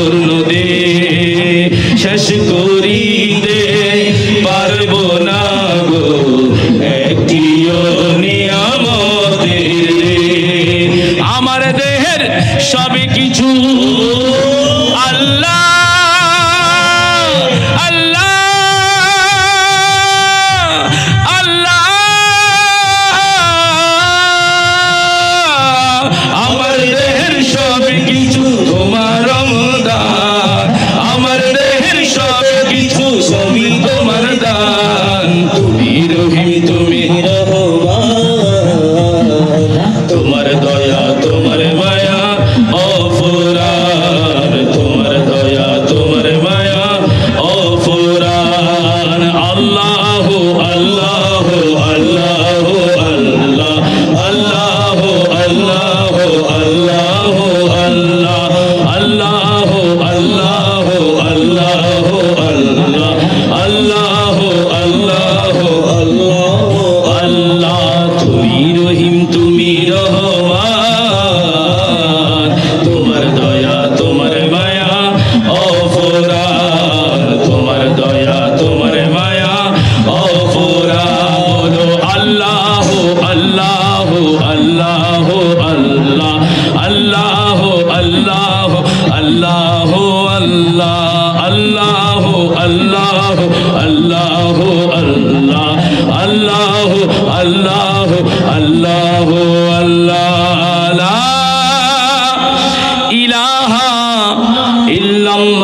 পূর্ণ দে, শেষ করিতে পারবো না গো একটিও নিয়ামতের রে। আমার দেহের সব কিছু আল্লাহ আল্লাহ আল্লাহ, আমার দেহের সব কিছু তোমার দান, আমার দেহের সব কিছু সবই তোমার দান। তুমি রহিম তুমি রহমান, তোমার দয়া তোমার মায়া অফুরান, তোমার দয়া তোমার মায়া অফুরান। আল্লাহ আল্লাহ আল্লাহ আল্লাহ আল্লাহ আল্লাহ আল্লাহ আল্লাহ আল্লাহ আল্লাহ আল্লাহ আল্লাহ আল্লাহ আল্লাহ আল্লাহ আল্লাহ। তুমি রহিম তুমি রহমান, তোমার দয়া তোমার মায়া অফুরান, তোমার দয়া তোমার মায়া অফুরান। বলো আল্লাহ আল্লাহ আল্লাহ আল্লাহ আল্লাহ আল্লাহ আল্লাহ আল্লাহ আল্লাহ আল্লাহ আল্লাহ আল্লাহ আল্লাহ আল্লাহ আল্লাহ লা ইলাহা ইল্লাল্লাহ।